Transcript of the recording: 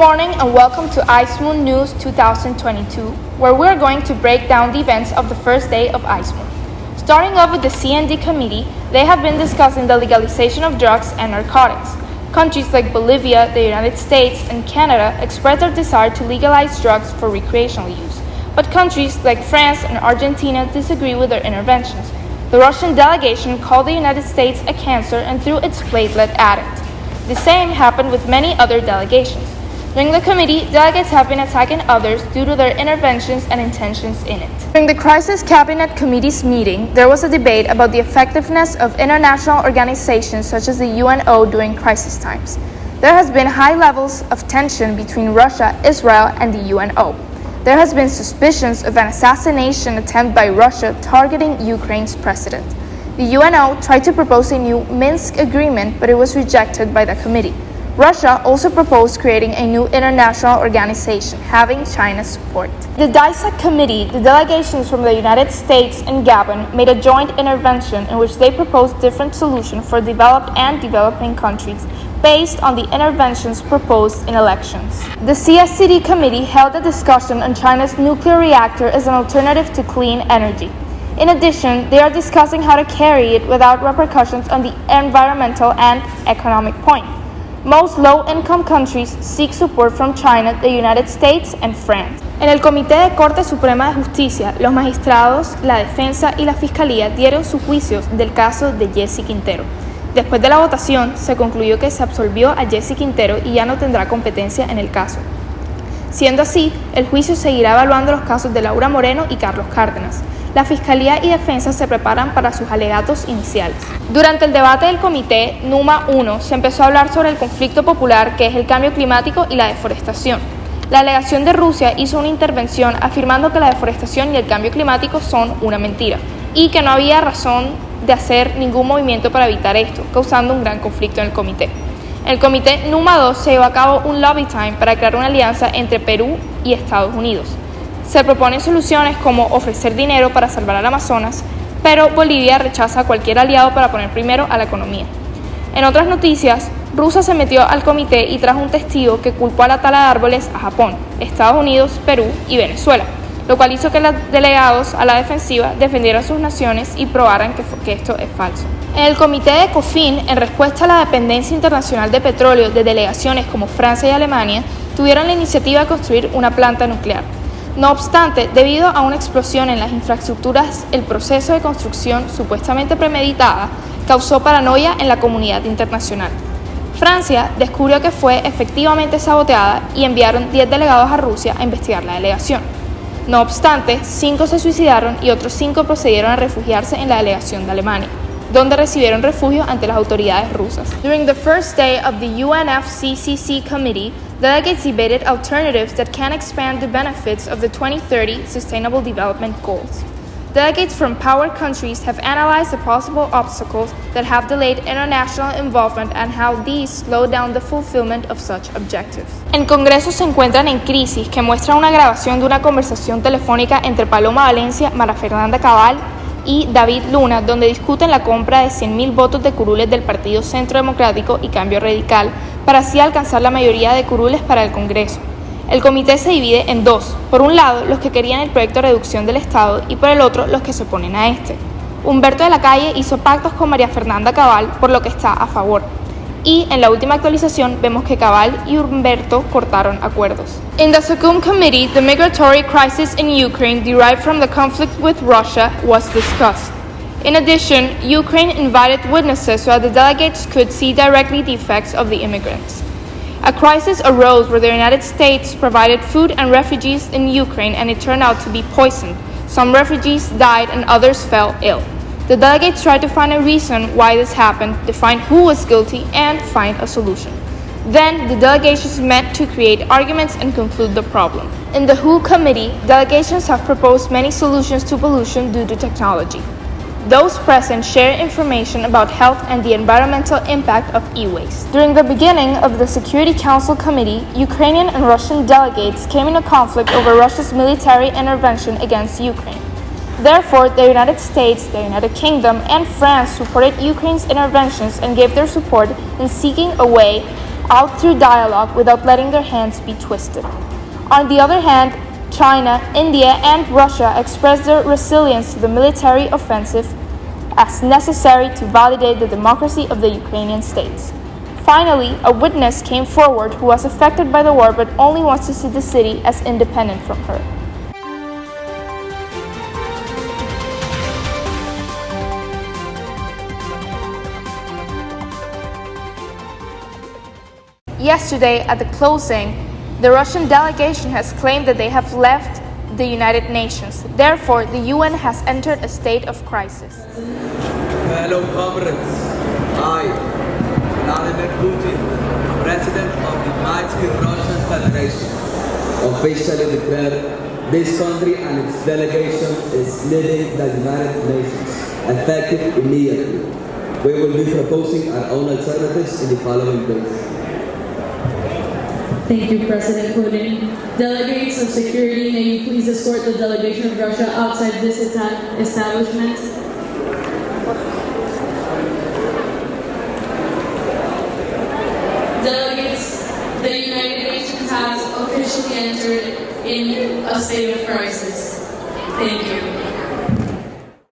morning and welcome to Aismun News 2022, where we're going to break down the events of the first day of Aismun. Starting off with the C&D committee, they have been discussing the legalization of drugs and narcotics. Countries like Bolivia, the United States, and Canada expressed their desire to legalize drugs for recreational use, but countries like France and Argentina disagree with their interventions. The Russian delegation called the United States a cancer and threw its platelet at it. The same happened with many other delegations. During the committee, delegates have been attacking others due to their interventions and intentions in it. During the Crisis Cabinet Committee's meeting, there was a debate about the effectiveness of international organizations such as the UNO during crisis times. There has been high levels of tension between Russia, Israel, and the UNO. There has been suspicions of an assassination attempt by Russia targeting Ukraine's president. The UNO tried to propose a new Minsk agreement, but it was rejected by the committee. Russia also proposed creating a new international organization, having China's support. The DISAC committee, the delegations from the United States and Gabon, made a joint intervention in which they proposed different solutions for developed and developing countries based on the interventions proposed in elections. The CSCD committee held a discussion on China's nuclear reactor as an alternative to clean energy. In addition, they are discussing how to carry it without repercussions on the environmental and economic point. Most low-income countries seek support from China, the United States, and France. En el Comité de Corte Suprema de Justicia, los magistrados, la defensa y la fiscalía dieron sus juicios del caso de Jesse Quintero. Después de la votación, se concluyó que se absolvió a Jesse Quintero y ya no tendrá competencia en el caso. Siendo así, el juicio seguirá evaluando los casos de Laura Moreno y Carlos Cárdenas. La Fiscalía y Defensa se preparan para sus alegatos iniciales. Durante el debate del Comité Numa 1 se empezó a hablar sobre el conflicto popular que es el cambio climático y la deforestación. La delegación de Rusia hizo una intervención afirmando que la deforestación y el cambio climático son una mentira y que no había razón de hacer ningún movimiento para evitar esto, causando un gran conflicto en el comité. En el Comité Numa 2 se llevó a cabo un lobby time para crear una alianza entre Perú y Estados Unidos. Se proponen soluciones como ofrecer dinero para salvar al Amazonas, pero Bolivia rechaza a cualquier aliado para poner primero a la economía. En otras noticias, Rusia se metió al comité y trajo un testigo que culpó a la tala de árboles a Japón, Estados Unidos, Perú y Venezuela, lo cual hizo que los delegados a la defensiva defendieran sus naciones y probaran que esto es falso. En el comité de COFIN, en respuesta a la dependencia internacional de petróleo de delegaciones como Francia y Alemania, tuvieron la iniciativa de construir una planta nuclear. No obstante, debido a una explosión en las infraestructuras, el proceso de construcción, supuestamente premeditada, causó paranoia en la comunidad internacional. Francia descubrió que fue efectivamente saboteada y enviaron 10 delegados a Rusia a investigar la delegación. No obstante, 5 se suicidaron y otros 5 procedieron a refugiarse en la delegación de Alemania, donde recibieron refugio ante las autoridades rusas. During the first day of the UNFCCC committee, delegates debated alternatives that can expand the benefits of the 2030 Sustainable Development Goals. Delegates from power countries have analyzed the possible obstacles that have delayed international involvement and how these slow down the fulfillment of such objectives. En Congreso se encuentran en crisis que muestra una grabación de una conversación telefónica entre Paloma Valencia, Mara Fernanda Cabal y David Luna, donde discuten la compra de 100.000 votos de curules del Partido Centro Democrático y Cambio Radical para así alcanzar la mayoría de curules para el Congreso. El comité se divide en dos, por un lado los que querían el proyecto de reducción del Estado y por el otro los que se oponen a este. Humberto de la Calle hizo pactos con María Fernanda Cabal, por lo que está a favor. Y en la última actualización vemos que Cabal y Humberto cortaron acuerdos. In the Second Committee, the migratory crisis in Ukraine derived from the conflict with Russia was discussed. In addition, Ukraine invited witnesses so that the delegates could see directly the effects of the immigrants. A crisis arose where the United States provided food and refugees in Ukraine and it turned out to be poisoned. Some refugees died and others fell ill. The delegates tried to find a reason why this happened, define who was guilty, and find a solution. Then, the delegations met to create arguments and conclude the problem. In the WHO committee, delegations have proposed many solutions to pollution due to technology. Those present share information about health and the environmental impact of e-waste. During the beginning of the Security Council Committee, Ukrainian and Russian delegates came into conflict over Russia's military intervention against Ukraine. Therefore, the United States, the United Kingdom, and France supported Ukraine's interventions and gave their support in seeking a way out through dialogue without letting their hands be twisted. On the other hand, China, India, and Russia expressed their resilience to the military offensive as necessary to validate the democracy of the Ukrainian states. Finally, a witness came forward who was affected by the war but only wants to see the city as independent from her. Yesterday, at the closing, the Russian delegation has claimed that they have left the United Nations. Therefore, the UN has entered a state of crisis. Fellow comrades, I, Vladimir Putin, President of the mighty Russian Federation, officially declare this country and its delegation is leaving the United Nations, effective immediately. We will be proposing our own alternatives in the following days. Thank you, President Putin. Delegates of security, may you please escort the delegation of Russia outside this establishment? Delegates, the United Nations has officially entered in a state of crisis. Thank you.